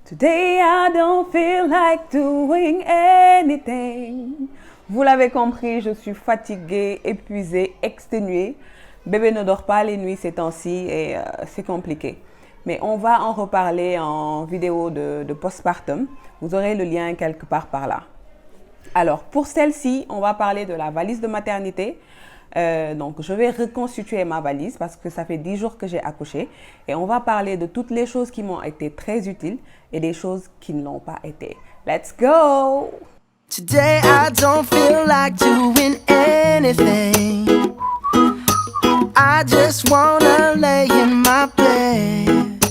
Today I don't feel like doing anything. Vous l'avez compris, je suis fatiguée, épuisée, exténuée. Bébé ne dort pas les nuits ces temps-ci et c'est compliqué. Mais on va en reparler en vidéo de postpartum. Vous aurez le lien quelque part par là. Alors, pour celle-ci, on va parler de la valise de maternité. Donc, je vais reconstituer ma valise parce que ça fait 10 jours que j'ai accouché. Et on va parler de toutes les choses qui m'ont été très utiles et des choses qui ne l'ont pas été. Let's go! Today I don't feel like doing anything. I just wanna lay in my bed.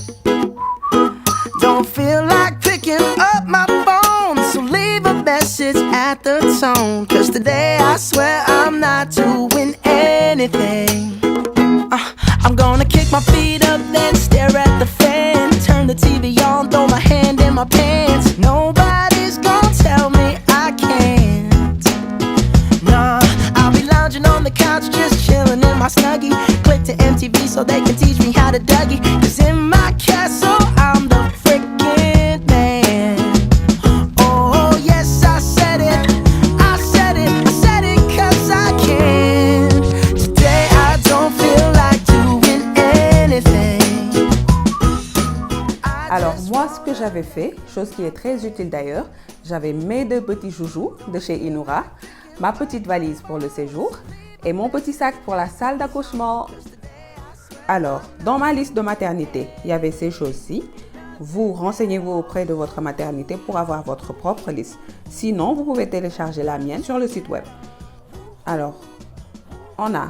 Don't feel like picking up my phone, so leave a message at the tone. 'Cause today I swear I'm not doing anything. I'm gonna kick my feet up, then stare at the fan. Turn the TV on, throw my hand in my pants. Nobody's gonna tell me I can't. Nah, I'll be lounging on the couch, just chilling in my Snuggie. Click to MTV so they can teach me how to Dougie. 'Cause in my castle, I'm the freaking man. Oh, yes, I said it. I said it. I said it 'cause I can. Today I don't feel like doing anything. Alors, moi, ce que j'avais fait, chose qui est très utile d'ailleurs, j'avais mes 2 petits joujoux de chez Inura, ma petite valise pour le séjour et mon petit sac pour la salle d'accouchement. Alors, dans ma liste de maternité, il y avait ces choses-ci. Vous renseignez-vous auprès de votre maternité pour avoir votre propre liste. Sinon, vous pouvez télécharger la mienne sur le site web. Alors, on a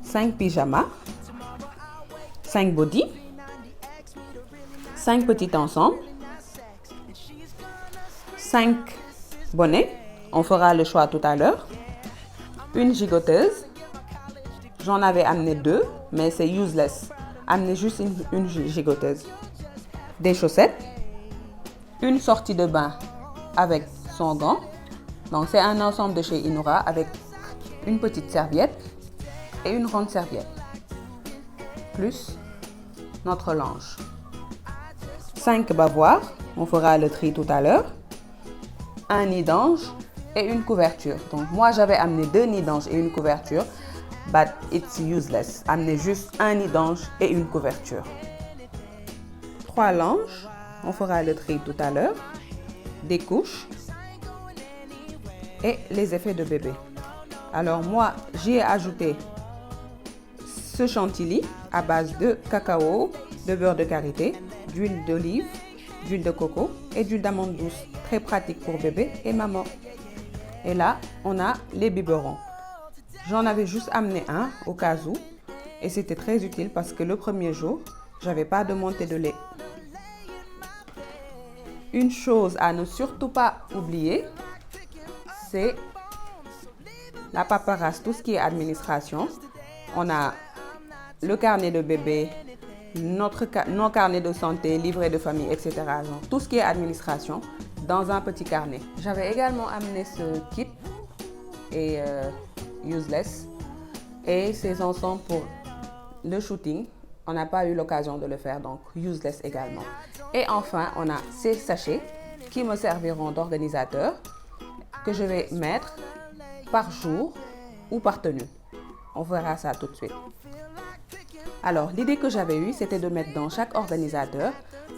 5 pyjamas, 5 bodys, 5 petits ensembles, 5 bonnets, on fera le choix tout à l'heure, une gigoteuse, j'en avais amené 2, mais c'est useless, amenez juste une gigoteuse, des chaussettes, une sortie de bain avec son gant, donc c'est un ensemble de chez Inura avec une petite serviette et une grande serviette, plus notre linge. 5 bavoirs, on fera le tri tout à l'heure, un nid d'ange et une couverture. Donc moi j'avais amené 2 nids d'ange et une couverture, but it's useless. Amenez juste un nid d'ange et une couverture. 3 linges, on fera le tri tout à l'heure, des couches et les effets de bébé. Alors moi j'y ai ajouté ce chantilly à base de cacao, de beurre de karité, d'huile d'olive, d'huile de coco et d'huile d'amande douce. Très pratique pour bébé et maman. Et là, on a les biberons. J'en avais juste amené un au cas où et c'était très utile parce que le premier jour, j'avais pas de montée de lait. Une chose à ne surtout pas oublier, c'est la paperasse, tout ce qui est administration. On a le carnet de bébé, nos carnets de santé, livret de famille, etc. Donc, tout ce qui est administration dans un petit carnet. J'avais également amené ce kit et useless et ces ensembles pour le shooting. On n'a pas eu l'occasion de le faire, donc useless également. Et enfin, on a ces sachets qui me serviront d'organisateur que je vais mettre par jour ou par tenue. On verra ça tout de suite. Alors, l'idée que j'avais eue, c'était de mettre dans chaque organisateur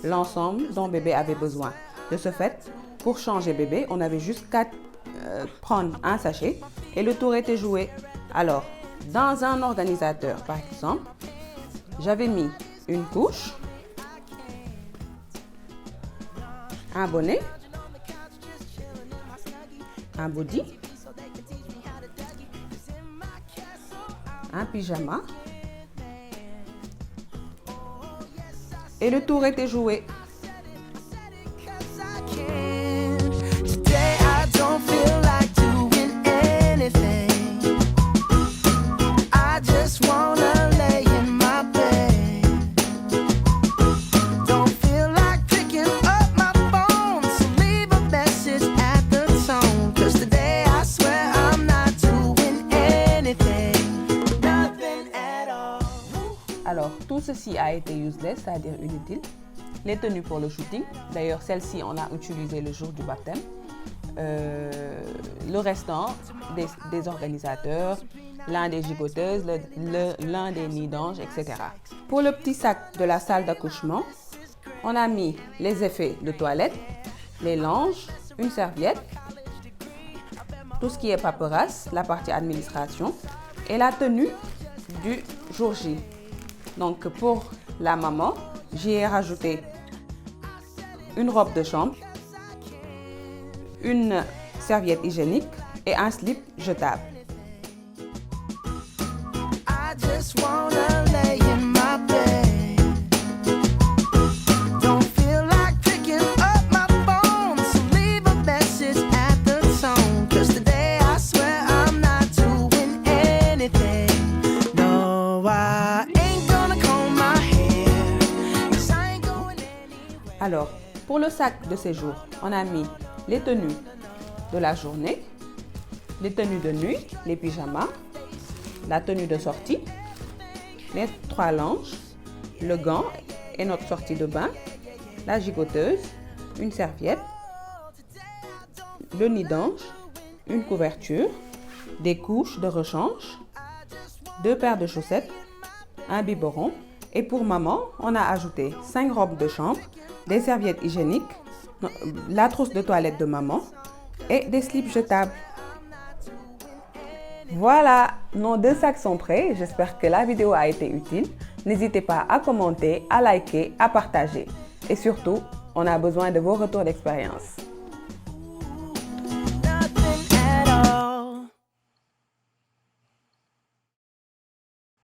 l'ensemble dont bébé avait besoin. De ce fait, pour changer bébé, on avait juste qu'à prendre un sachet et le tour était joué. Alors, dans un organisateur, par exemple, j'avais mis une couche, un bonnet, un body, un pyjama et le tour était joué. Today I don't feel like doing anything. I just wanna lay in my bed. Don't feel like picking up my phone, so leave a message at the tone. 'Cause today I swear I'm not doing anything. Nothing at all. Alors, tout ceci a été useless, c'est-à-dire inutile. les tenues pour le shooting. D'ailleurs, celle-ci, on a utilisé le jour du baptême. Le restant des organisateurs, l'un des gigoteuses, l'un des nids d'ange, etc. Pour le petit sac de la salle d'accouchement, on a mis les effets de toilette, les langes, une serviette, tout ce qui est paperasse, la partie administration et la tenue du jour J. Donc pour la maman, j'y ai rajouté une robe de chambre, une serviette hygiénique et un slip jetable. I just wanna lay in my bed. Don't feel like picking up my phone, so leave a message at the tone. 'Cause today I swear I'm not doing anything. No, I ain't gonna comb my hair, 'cause I ain't going anywhere. Alors, pour le sac de séjour, on a mis les tenues de la journée, les tenues de nuit, les pyjamas, la tenue de sortie, les 3 langes, le gant et notre sortie de bain, la gigoteuse, une serviette, le nid d'ange, une couverture, des couches de rechange, 2 paires de chaussettes, un biberon et pour maman, on a ajouté 5 robes de chambre, des serviettes hygiéniques, la trousse de toilette de maman et des slips jetables. Voilà, nos 2 sacs sont prêts. J'espère que la vidéo a été utile. N'hésitez pas à commenter, à liker, à partager. Et surtout, on a besoin de vos retours d'expérience.